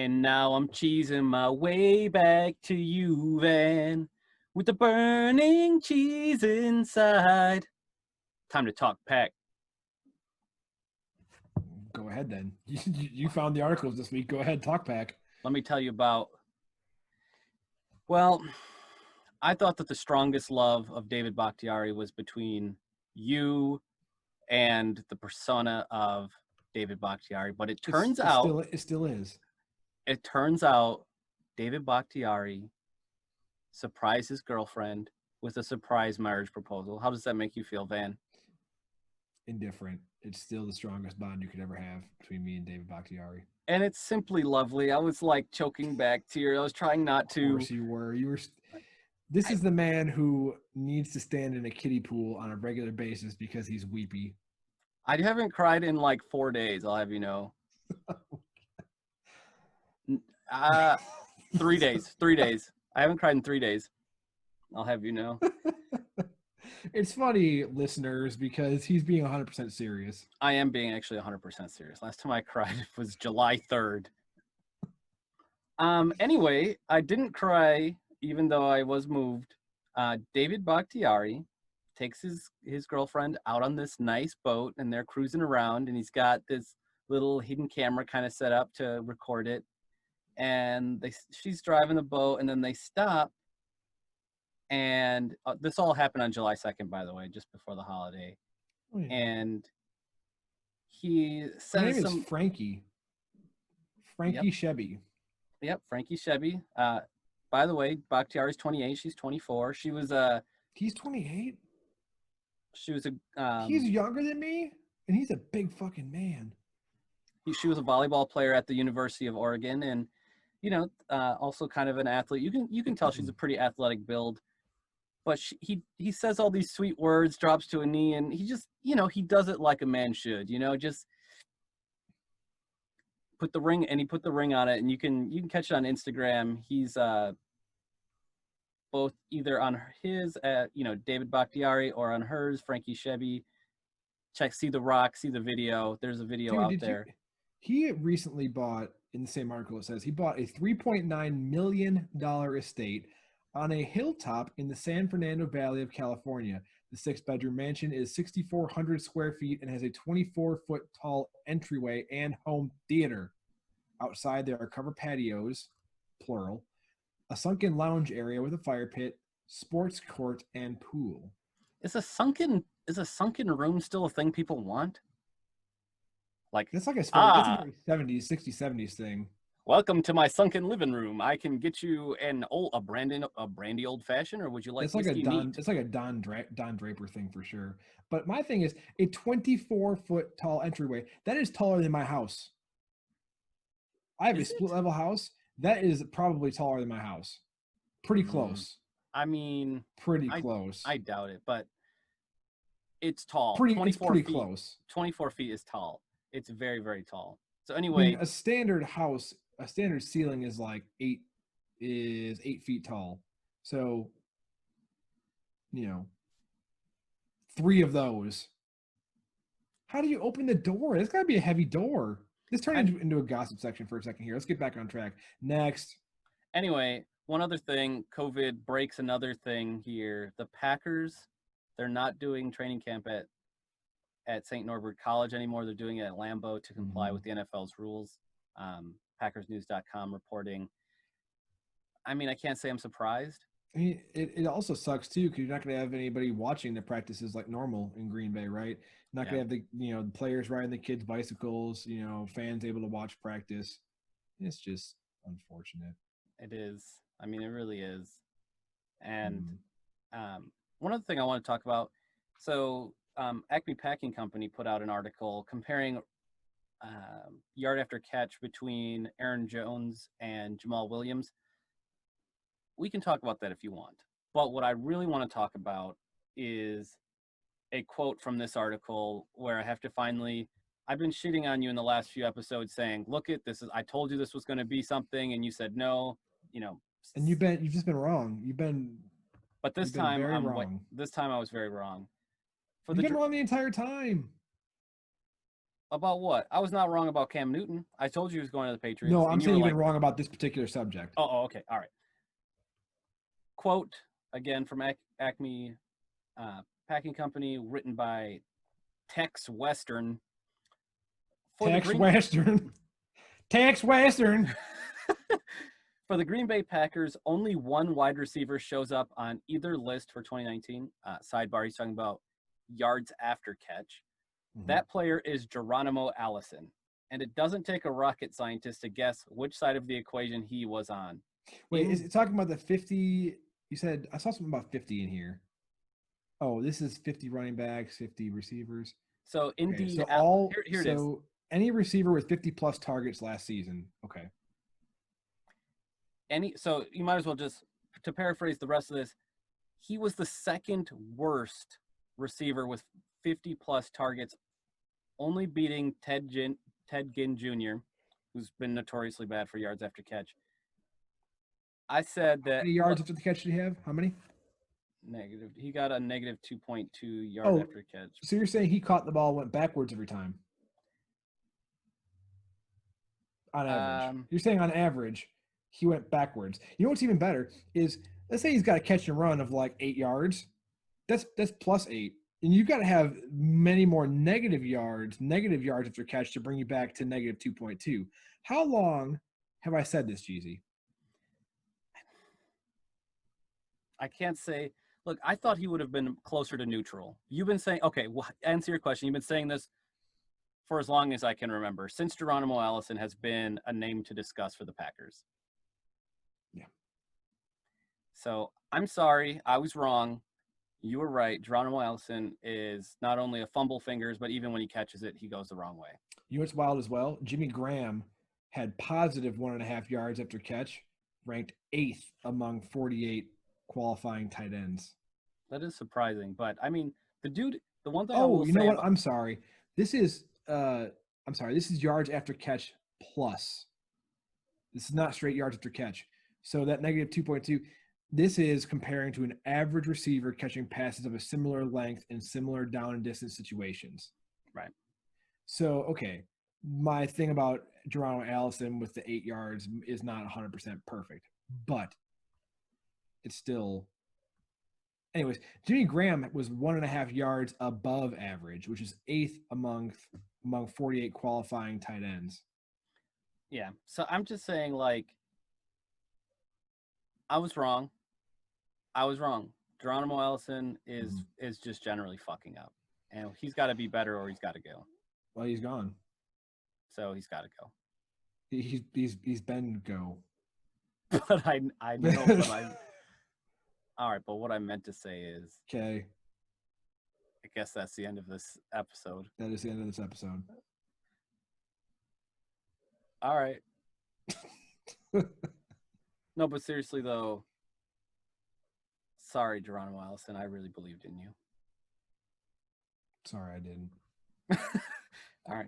And now I'm cheesing my way back to you, Van, with the burning cheese inside. Time to talk pack. Go ahead then. You found the articles this week. Go ahead, talk pack. Let me tell you about. Well, I thought that the strongest love of David Bakhtiari was between you and the persona of David Bakhtiari, but it It's turns it out still it still is. it turns out David Bakhtiari surprised his girlfriend with a surprise marriage proposal. How does that make you feel, Van? Indifferent. It's still the strongest bond you could ever have between me and David Bakhtiari. And it's simply lovely. I was like choking back tears. I was trying not Of to. course you were. You were. This I, is the man who needs to stand in a kiddie pool on a regular basis because he's weepy. I haven't cried in like 4 days. I'll have you know. Uh, 3 days. 3 days. I haven't cried in 3 days. I'll have you know. It's funny, listeners, because he's being 100% serious. I am being actually 100% serious. Last time I cried was July 3rd. Anyway, I didn't cry even though I was moved. David Bakhtiari takes his girlfriend out on this nice boat and they're cruising around and he's got this little hidden camera kind of set up to record it. And she's driving the boat and then they stop. And this all happened on July 2nd, by the way, just before the holiday. Oh, yeah. And he Her says name is some. Frankie. Yep. Frankie Shebby. Yep, Frankie Shebby. By the way, Bakhtiari's 28. She's 24. He's 28. She was a He's younger than me, and he's a big fucking man. she was a volleyball player at the University of Oregon, and also kind of an athlete. You can tell she's a pretty athletic build. But he says all these sweet words, drops to a knee, and he just he does it like a man should. Just put the ring, and he put the ring on it, and you can catch it on Instagram. He's both either on his, David Bakhtiari, or on hers, Frankie Shebby. See the rock, see the video. There's a video Dude, out did you? there. He recently bought, in the same article, it says he bought a $3.9 million estate on a hilltop in the San Fernando Valley of California. The 6-bedroom mansion is 6,400 square feet and has a 24-foot tall entryway and home theater. Outside, there are covered patios, plural, a sunken lounge area with a fire pit, sports court, and pool. Is a sunken room still a thing people want? Like, That's like that's a ah, very 70s, 60s, 70s thing. welcome to my sunken living room. I can get you a brandy old fashioned, or would you like It's like a whiskey Don. neat? It's like a Don Draper thing for sure. But my thing is a 24-foot tall entryway. That is taller than my house. I have a Is split it? level house. That is probably taller than my house. Pretty Mm, close. I mean, Pretty I close. I doubt it, but it's tall. Pretty. Twenty It's four pretty feet. close. 24 feet is tall. It's very very tall. So I mean, anyway, a standard house, a standard ceiling is like 8 feet tall. So you know, three of those. How do you open the door? It's got to be a heavy door. This turned I into a gossip section for a second here. Let's get back on track. Next. anyway, one other thing, COVID breaks another thing here. The Packers, they're not doing training camp at St. Norbert College anymore. They're doing it at Lambeau to comply with the NFL's rules. PackersNews.com reporting. I mean, I can't say I'm surprised. I mean, it also sucks too because you're not going to have anybody watching the practices like normal in Green Bay, right? Not Yeah, going to have the players riding the kids' bicycles, fans able to watch practice. It's just unfortunate. it is. I mean, it really is. And Mm. one other thing I want to talk about. So, Acme Packing Company put out an article comparing yard after catch between Aaron Jones and Jamal Williams. We can talk about that if you want. But what I really want to talk about is a quote from this article where I have to finally. I've been shitting on you in the last few episodes saying, look at this is I told you this was going to be something and you said no, you know. And you've just been wrong. But You've been very wrong. this time I was very wrong. For You've the been wrong the entire time. About what? I was not wrong about Cam Newton. I told you he was going to the Patriots, No, I'm and you saying were you've like, been wrong about this particular subject. oh, okay, all right. Quote again from Acme Packing Company, written by Tex Western. For the Tex Green Western. Tex Western. for the Green Bay Packers, only one wide receiver shows up on either list for 2019. Sidebar, he's talking about yards after catch. That player is Geronimo Allison. And it doesn't take a rocket scientist to guess which side of the equation he was on. Wait, is it talking about the 50? You said I saw something about 50 in here. Oh, this is 50 running backs, 50 receivers. So Okay, indeed, so all here it is. so any receiver with 50 plus targets last season. Okay. So you might as well just, to paraphrase the rest of this, he was the second worst receiver with 50 plus targets, only beating Ted Ginn Jr., who's been notoriously bad for yards after catch. I said that. How many yards after the catch did he have? How many? Negative. He got a negative 2.2 yard Oh, after catch. so you're saying he caught the ball, went backwards every time? On average. You're saying on average, he went backwards. You know what's even better is, let's say he's got a catch and run of like 8 yards. That's plus 8. And you've got to have many more negative yards after catch to bring you back to negative 2.2. How long have I said this, Jeezy? I can't say. Look, I thought he would have been closer to neutral. You've been saying, okay, well, answer your question. You've been saying this for as long as I can remember, since Geronimo Allison has been a name to discuss for the Packers. Yeah. So I'm sorry, I was wrong. You were right. Geronimo Allison is not only a fumble fingers, but even when he catches it, he goes the wrong way. You know what's wild as well? Jimmy Graham had positive 1.5 yards after catch, ranked 8th among 48 qualifying tight ends. That is surprising, but I mean, the one thing I Oh, will you know say what? about, I'm sorry. This is This is yards after catch plus. This is not straight yards after catch. So that negative 2.2, this is comparing to an average receiver catching passes of a similar length in similar down and distance situations. right. So, okay, my thing about Geronimo Allison with the 8 yards is not 100% perfect, but it's still. Anyways, Jimmy Graham was 1.5 yards above average, which is 8th among 48 qualifying tight ends. Yeah. So I'm just saying, like, I was wrong. Geronimo Allison is just generally fucking up, and he's got to be better or he's got to go. Well, he's gone. So he's got to go. He's been go. But I know, but I. All right, but what I meant to say is, Okay, I guess that's the end of this episode. that is the end of this episode. All right. No, but seriously though, sorry, Geronimo Allison. I really believed in you. Sorry, I didn't. All right.